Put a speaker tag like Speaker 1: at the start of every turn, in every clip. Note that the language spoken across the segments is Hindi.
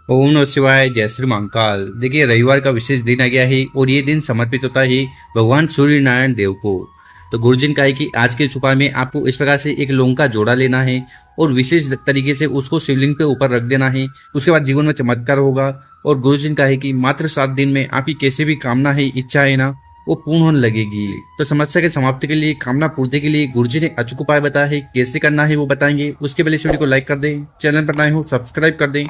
Speaker 1: ओम नमः शिवाय, जय श्री महाकाल। देखिए, रविवार का विशेष दिन आ गया है और ये दिन समर्पित होता है भगवान सूर्य नारायण देव को। तो गुरुजी ने कहा है कि आज के इस उपाय में आपको इस प्रकार से एक लौंग का जोड़ा लेना है और विशेष तरीके से उसको शिवलिंग पे ऊपर रख देना है। उसके बाद जीवन में चमत्कार होगा। और गुरुजी ने कहा है कि मात्र 7 दिन में आपकी कैसे भी कामना है, इच्छा है ना, वो पूर्ण होने लगेगी। तो समस्या के समाप्ति के लिए, कामना पूर्ति के लिए गुरुजी ने अचूक उपाय बताया है। कैसे करना है वो बताएंगे। उसके पहले इस वीडियो को लाइक कर दें, चैनल पर नए हो सब्सक्राइब कर दें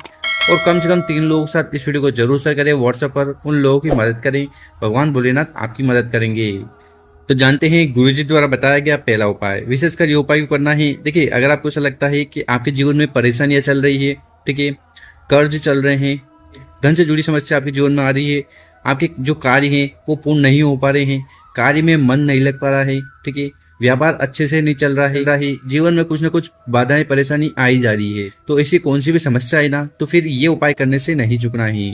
Speaker 1: और कम से कम 3 लोगों के साथ इस वीडियो को जरूर शेयर करें। व्हाट्सएप पर उन लोगों की मदद करें, भगवान भोलेनाथ आपकी मदद करेंगे। तो जानते हैं गुरुजी द्वारा बताया गया पहला उपाय। विशेषकर ये उपाय क्यों करना है। देखिए, अगर आपको ऐसा लगता है कि आपके जीवन में परेशानियां चल रही है, ठीक है, कर्ज चल रहे हैं, धन से जुड़ी समस्या आपके जीवन में आ रही है, आपके जो कार्य हैं वो पूर्ण नहीं हो पा रहे हैं, कार्य में मन नहीं लग पा रहा है, ठीक है, व्यापार अच्छे से नहीं चल रहा है, जीवन में कुछ न कुछ बाधाएं परेशानी आई जा रही है, तो ऐसी कौन सी भी समस्या है ना, तो फिर ये उपाय करने से नहीं चुकना है।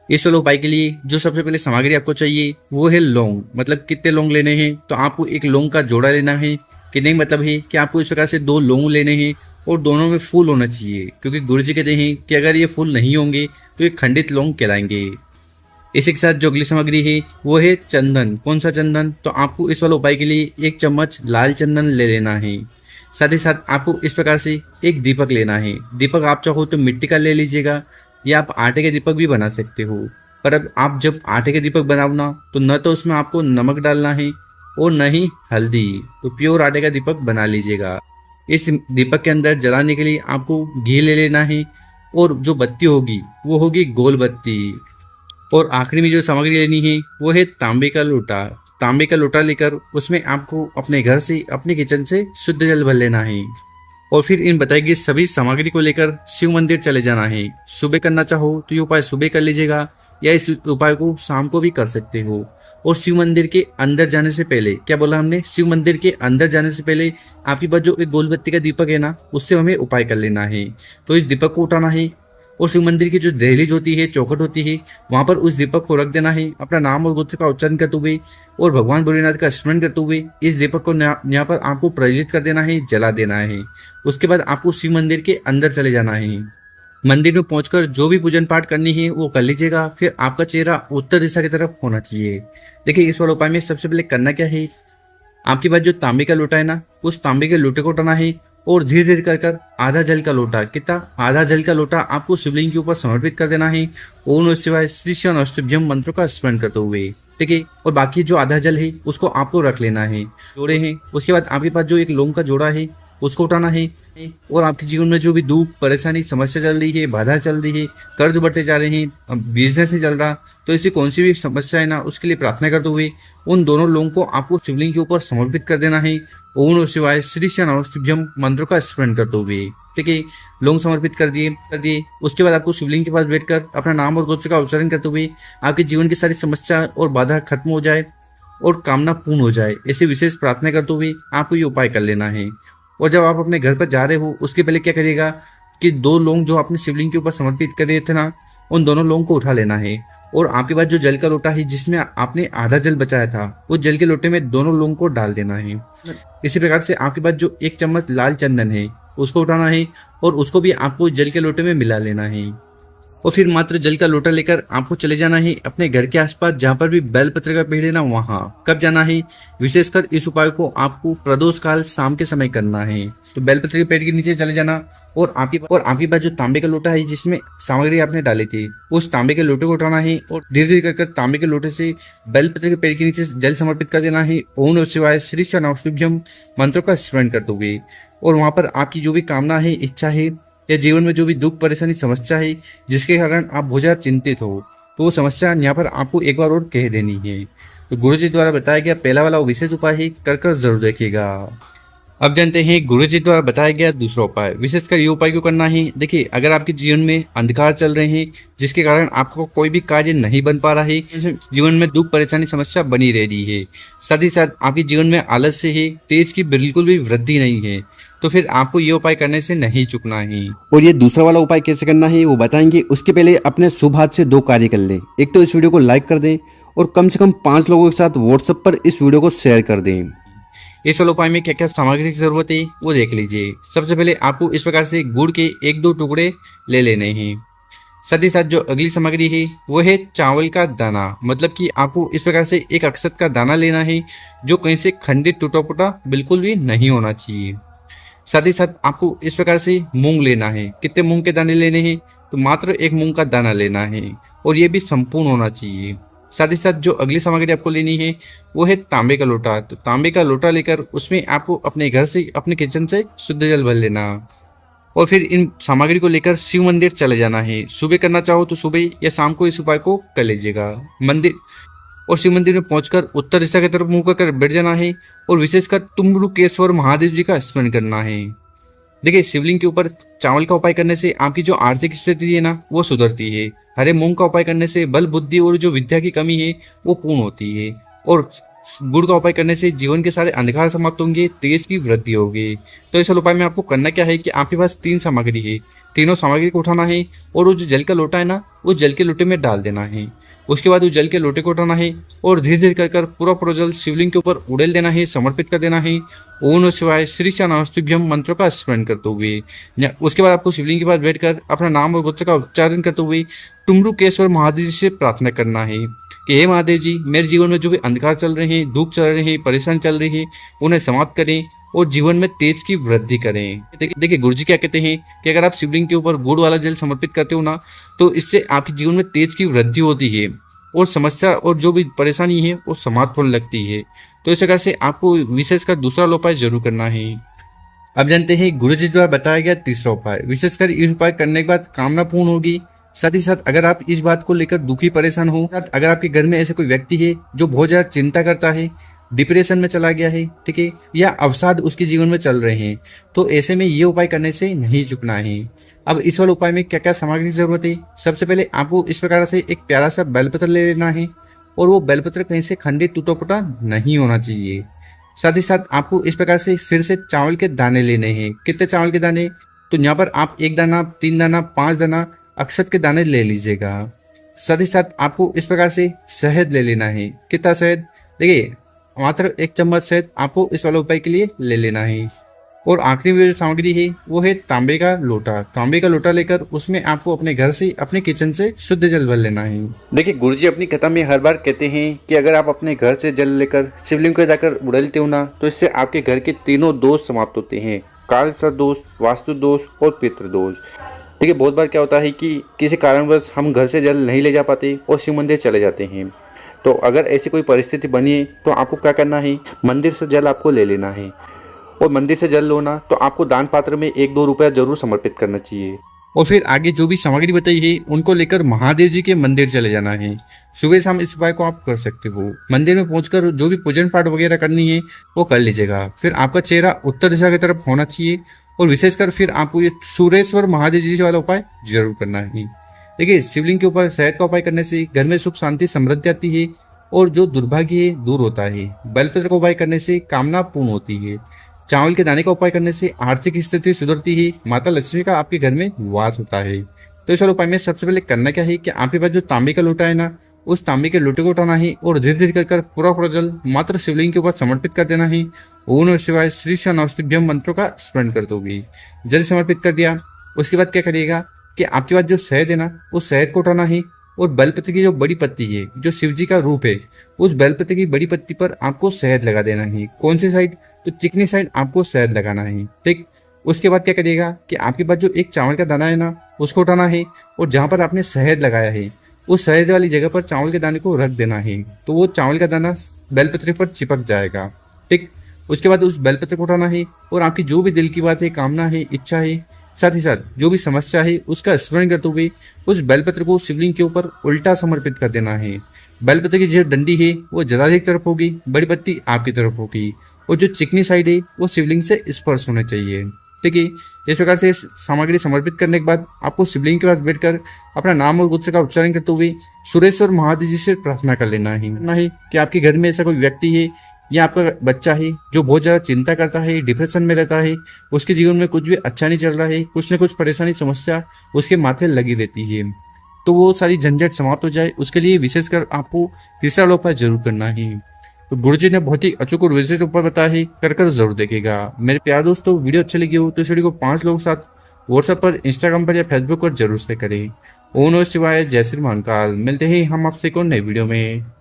Speaker 1: इस वाले उपाय के लिए जो सबसे पहले सामग्री आपको चाहिए वो है लौंग। मतलब कितने लौंग लेने हैं, तो आपको एक लौंग का जोड़ा लेना है। कि नहीं मतलब है कि आपको इस प्रकार से 2 लौंग लेने हैं और दोनों में फूल होना चाहिए, क्योंकि गुरुजी कहते हैं कि अगर ये फूल नहीं होंगे तो ये खंडित लौंग कहलाएंगे। इसी के साथ जो अगली सामग्री है वो है चंदन। कौन सा चंदन, तो आपको इस वाले उपाय के लिए 1 चम्मच लाल चंदन ले लेना है। साथ ही साथ आपको इस प्रकार से एक दीपक लेना है। दीपक आप चाहो तो मिट्टी का ले लीजिएगा या आप आटे के दीपक भी बना सकते हो। पर अब आप जब आटे के दीपक बनाओ तो न तो उसमें आपको नमक डालना है और न ही हल्दी, तो प्योर आटे का दीपक बना लीजिएगा। इस दीपक के अंदर जलाने के लिए आपको घी ले लेना है और जो बत्ती होगी वो होगी गोल बत्ती। और आखिरी में जो सामग्री लेनी है वो है तांबे का लोटा। तांबे का लोटा लेकर उसमें आपको अपने घर से, अपने किचन से शुद्ध जल भर लेना है और फिर इन बताई गई सभी सामग्री को लेकर शिव मंदिर चले जाना है। सुबह करना चाहो तो ये उपाय सुबह कर लीजिएगा या इस उपाय को शाम को भी कर सकते हो। और शिव मंदिर के अंदर जाने से पहले, क्या बोला हमने, शिव मंदिर के अंदर जाने से पहले आपके पास जो एक गोलबत्ती का दीपक है ना, उससे हमें उपाय कर लेना है। तो इस दीपक को उठाना है और शिव मंदिर की जो दहलीज होती है, चौखट होती है, वहां पर उस दीपक को रख देना है। अपना नाम और गोत्र का उच्चारण करते हुए और भगवान भोलेनाथ का स्मरण करते हुए इस दीपक को यहाँ पर आपको प्रज्वलित कर देना है, जला देना है। उसके बाद आपको शिव मंदिर के अंदर चले जाना है। मंदिर में पहुंचकर जो भी पूजन पाठ करनी है वो कर लीजिएगा। फिर आपका चेहरा उत्तर दिशा की तरफ होना चाहिए। देखिए, इस वाले उपाय में सबसे पहले करना क्या है, आपके पास जो तांबे का लोटा है ना, उस तांबे के लोटे को उठाना है और धीरे धीरे कर कर आधा जल का लोटा, कितना, आधा जल का लोटा आपको शिवलिंग के ऊपर समर्पित कर देना है। ओम नमः शिवाय श्री शिव नमस्तुभ्यम मंत्र का स्मरण करते हुए, ठीक है। और बाकी जो आधा जल है उसको आपको रख लेना है, जोड़े हैं। उसके बाद आपके पास जो एक लौंग का जोड़ा है उसको उठाना है और आपके जीवन में जो भी दुख परेशानी समस्या चल रही है, बाधा चल रही है, कर्ज बढ़ते जा रहे हैं, बिजनेस नहीं चल रहा, तो ऐसी कौन सी भी समस्या है ना, उसके लिए प्रार्थना करते हुए उन दोनों लोगों को आपको शिवलिंग के ऊपर समर्पित कर देना है। ओम नमः शिवाय श्री शिव नमस्तुभ्यम मंत्र का स्मरण करते हुए, ठीक है। लोग समर्पित कर दिए। उसके बाद आपको शिवलिंग के पास बैठकर अपना नाम और गोत्र का उच्चारण करते हुए आपके जीवन की सारी समस्या और बाधा खत्म हो जाए और कामना पूर्ण हो जाए, ऐसी विशेष प्रार्थना करते हुए आपको ये उपाय कर लेना है। और जब आप अपने घर पर जा रहे हो उसके पहले क्या करिएगा कि 2 लौंग जो आपने शिवलिंग के ऊपर समर्पित करे थे ना, उन दोनों लौंग को उठा लेना है और आपके पास जो जल का लोटा है जिसमें आपने आधा जल बचाया था, उस जल के लोटे में दोनों लौंग को डाल देना है। इसी प्रकार से आपके पास जो 1 चम्मच लाल चंदन है उसको उठाना है और उसको भी आपको जल के लोटे में मिला लेना है। और फिर मात्र जल का लोटा लेकर आपको चले जाना है अपने घर के आसपास जहाँ पर भी बेलपत्र का पेड़ है ना, वहाँ कब जाना है। विशेषकर इस उपाय को आपको प्रदोष काल शाम के समय करना है। तो बेलपत्र के पेड़ के नीचे चले जाना और आपके पास जो तांबे का लोटा है जिसमें सामग्री आपने डाली थी, उस तांबे के लोटे को उठाना है और धीरे धीरे कर तांबे के लोटे से बेलपत्र के पेड़ के नीचे जल समर्पित कर देना है। ओम नमः शिवाय श्री शिव नमस्तुभ्यम मंत्रों का स्मरण करते हुए, और वहां पर आपकी जो भी कामना है, इच्छा है, या जीवन में जो भी दुख परेशानी समस्या है जिसके कारण आप बहुत ज्यादा चिंतित हो, तो वो समस्या यहाँ पर आपको एक बार और कह देनी है। तो गुरुजी द्वारा बताया गया पहला वाला विशेष उपाय है, कर जरूर देखिएगा। अब जानते हैं गुरुजी द्वारा बताया गया दूसरा उपाय। विशेषकर ये उपाय क्यों करना है। देखिए, अगर आपके जीवन में अंधकार चल रहे हैं जिसके कारण आपको कोई भी कार्य नहीं बन पा रहा है, जीवन में दुख परेशानी समस्या बनी रह रही है, साथ ही साथ आपके जीवन में आलस्य है, तेज की बिल्कुल भी वृद्धि नहीं है, तो फिर आपको ये उपाय करने से नहीं चुकना है।
Speaker 2: और ये दूसरा वाला उपाय कैसे करना है वो बताएंगे। उसके पहले अपने शुभ हाथ से 2 कार्य कर लें। एक तो इस वीडियो को लाइक कर दें और कम से कम 5 लोगों के साथ व्हाट्सएप पर इस वीडियो को शेयर कर दें।
Speaker 1: इस वाले उपाय में क्या क्या सामग्री की जरूरत है वो देख लीजिए। सबसे पहले आपको इस प्रकार से गुड़ के 1-2 टुकड़े ले लेने हैं। साथ ही साथ जो अगली सामग्री है वो है चावल का दाना, मतलब कि आपको इस प्रकार से एक अक्षत का दाना लेना है जो कहीं से खंडित टूटा फूटा बिल्कुल भी नहीं होना चाहिए। साथ ही साथ आपको इस प्रकार से मूंग लेना है। कितने मूंग के दाने लेने हैं? तो मात्र एक मूंग का दाना लेना है और ये भी संपूर्ण होना चाहिए। साथ ही साथ जो अगली सामग्री आपको लेनी है वो है तांबे का लोटा। तो तांबे का लोटा लेकर उसमें आपको अपने घर से, अपने किचन से शुद्ध जल भर लेना और फिर इन सामग्री को लेकर शिव मंदिर चले जाना है। सुबह करना चाहो तो सुबह या शाम को इस उपाय को कर लीजिएगा। मंदिर और शिव मंदिर में पहुंचकर उत्तर दिशा की तरफ मुंह कर बैठ जाना है और विशेषकर तुम्रुकेश्वर महादेव जी का स्मरण करना है। देखिए, शिवलिंग के ऊपर चावल का उपाय करने से आपकी जो आर्थिक स्थिति है ना वो सुधरती है। हरे मूंग का उपाय करने से बल, बुद्धि और जो विद्या की कमी है वो पूर्ण होती है और गुड़ का उपाय करने से जीवन के सारे अंधकार समाप्त होंगे, तेज की वृद्धि होगी। तो इस उपाय में आपको करना क्या है कि आपके पास 3 सामग्री है, तीनों सामग्री को उठाना है और वो जो जल का लोटा है ना वो जल के लोटे में डाल देना है। उसके बाद उस जल के लोटे को उठाना है और धीरे धीरे कर पूरा जल शिवलिंग के ऊपर उड़ेल देना है, समर्पित कर देना है। ओम नमः शिवाय श्री नमस्तुभ्यम मंत्र का स्मरण करते हुए उसके बाद आपको शिवलिंग के पास बैठकर अपना नाम और गोत्र का उच्चारण करते हुए तुम्रुकेश्वर महादेव जी से प्रार्थना करना है कि हे महादेव जी, मेरे जीवन में जो भी अंधकार चल रहे हैं, दुख चल रहे हैं, परेशान चल रहे हैं, उन्हें समाप्त करें और जीवन में तेज की वृद्धि करें। देखिए गुरु जी क्या कहते हैं कि अगर आप शिवलिंग के ऊपर गुड़ वाला जल समर्पित करते हो ना तो इससे आपके जीवन में तेज की वृद्धि होती है और समस्या और जो भी परेशानी है वो समाप्त होने लगती है। तो इस प्रकार से आपको विशेषकर दूसरा उपाय जरूर करना है। अब जानते हैं गुरु जी द्वारा बताया गया तीसरा उपाय। विशेषकर इस उपाय करने के बाद कामना पूर्ण होगी। साथ ही साथ अगर आप इस बात को लेकर दुखी परेशान हो, अगर आपके घर में ऐसे कोई व्यक्ति है जो बहुत ज्यादा चिंता करता है, डिप्रेशन में चला गया है, ठीक है, या अवसाद उसके जीवन में चल रहे हैं, तो ऐसे में ये उपाय करने से नहीं चुकना है। अब इस वाले उपाय में क्या क्या सामग्री की जरूरत है? सबसे पहले आपको इस प्रकार से एक प्यारा सा बेलपत्र ले लेना है और वो बेलपत्र कहीं से खंडित टूटा फूटा नहीं होना चाहिए। साथ ही साथ आपको इस प्रकार से फिर से चावल के दाने लेने हैं। कितने चावल के दाने? तो यहाँ पर आप 1 दाना, 3 दाना, 5 दाना अक्षत के दाने ले लीजिएगा। साथ ही साथ आपको इस प्रकार से शहद ले लेना है। कितना शहद? देखिए, मात्र 1 चम्मच शहद आपको इस वाले उपाय के लिए ले लेना है। और आखिरी में जो सामग्री है वो है तांबे का लोटा। तांबे का लोटा लेकर उसमें आपको अपने घर से, अपने किचन से शुद्ध जल भर लेना है। देखिए, गुरुजी अपनी कथा में हर बार कहते हैं कि अगर आप अपने घर से जल लेकर शिवलिंग को जाकर उड़ेलते हो ना तो इससे आपके घर के तीनों दोष समाप्त होते हैं, काल सर्प दोष, वास्तु दोष और पितृ दोष। देखिए, बहुत बार क्या होता है कि किसी कारणवश हम घर से जल नहीं ले जा पाते और शिव मंदिर चले जाते हैं। तो अगर ऐसी कोई परिस्थिति बनी है तो आपको क्या करना है, मंदिर से जल आपको ले लेना है और मंदिर से जल लो ना तो आपको दान पात्र में 1-2 रुपया जरूर समर्पित करना चाहिए। और फिर आगे जो भी सामग्री बताई है उनको लेकर महादेव जी के मंदिर चले जाना है। सुबह शाम इस उपाय को आप कर सकते हो। मंदिर में पहुंचकर जो भी पूजन पाठ वगैरह करनी है वो कर लीजिएगा। फिर आपका चेहरा उत्तर दिशा की तरफ होना चाहिए और विशेषकर फिर आपको ये सूर्येश्वर महादेव जी वाला उपाय जरूर करना है। देखिए, शिवलिंग के ऊपर शहद का उपाय करने से घर में सुख शांति समृद्धि आती है और जो दुर्भाग्य है दूर होता है। बेलपत्र का उपाय करने से कामना पूर्ण होती है। चावल के दाने का उपाय करने से आर्थिक स्थिति सुधरती है। माता लक्ष्मी का आपके घर में वास होता है। तो इस उपाय में सबसे पहले करना क्या है कि आपके पास जो तांबे का लोटा है ना उस तांबे के लोटे को उठाना है और धीरे धीरे कर पूरा जल मात्र शिवलिंग के ऊपर समर्पित कर देना है। ओम नमः शिवाय श्री नमस्तुभ्यम मंत्रों का स्मरण करते हुए जल समर्पित कर दिया। उसके बाद क्या करिएगा कि आपके पास जो शहद है ना उस शहद को उठाना है और बेलपत्र की जो बड़ी पत्ती है, जो शिव जी का रूप है, उस बेलपत्र की बड़ी पत्ती पर आपको शहद लगा देना है। कौन सी साइड? तो चिकनी साइड आपको शहद लगाना है, ठीक। उसके बाद क्या करिएगा कि आपके पास जो एक चावल का दाना है ना उसको उठाना है और जहां पर आपने शहद लगाया है उस शहद वाली जगह पर चावल के दाने को रख देना है। तो वो चावल का दाना बेलपत्र पर चिपक जाएगा, ठीक। उसके बाद उस बेलपत्र को उठाना है और आपकी जो भी दिल की बात है, कामना है, इच्छा है, साथ ही साथ जो भी समस्या है उसका स्मरण करते हुए उस बेलपत्र को शिवलिंग के ऊपर उल्टा समर्पित कर देना है। बेलपत्र की जो डंडी है वो जलाधिक की तरफ होगी, बड़ी पत्ती आपकी तरफ होगी और जो चिकनी साइड है वो शिवलिंग से स्पर्श होने चाहिए, ठीक है। इस प्रकार से सामग्री समर्पित करने के बाद आपको शिवलिंग के पास बैठकर अपना नाम और गोत्र का उच्चारण करते हुए सुरेश्वर महादेव जी से प्रार्थना कर लेना है कि आपके घर में ऐसा कोई व्यक्ति है या आपका बच्चा है जो बहुत ज्यादा चिंता करता है, डिप्रेशन में रहता है, उसके जीवन में कुछ भी अच्छा नहीं चल रहा है, कुछ न कुछ परेशानी समस्या उसके माथे लगी रहती है, तो वो सारी झंझट समाप्त हो जाए उसके लिए विशेषकर आपको तीसरा उपाय जरूर करना है। तो गुरुजी ने बहुत ही अचूक और विशेष उपाय बताया है, कर जरूर देखेगा। मेरे प्यारे दोस्तों, वीडियो अच्छी लगी हो तो इस वीडियो को 5 लोगों के साथ व्हाट्सएप पर, इंस्टाग्राम पर या फेसबुक पर जरूर शेयर करें ओम नमः शिवाय, जय श्री महाकाल। मिलते हैं हम आपसे एक और नई वीडियो में।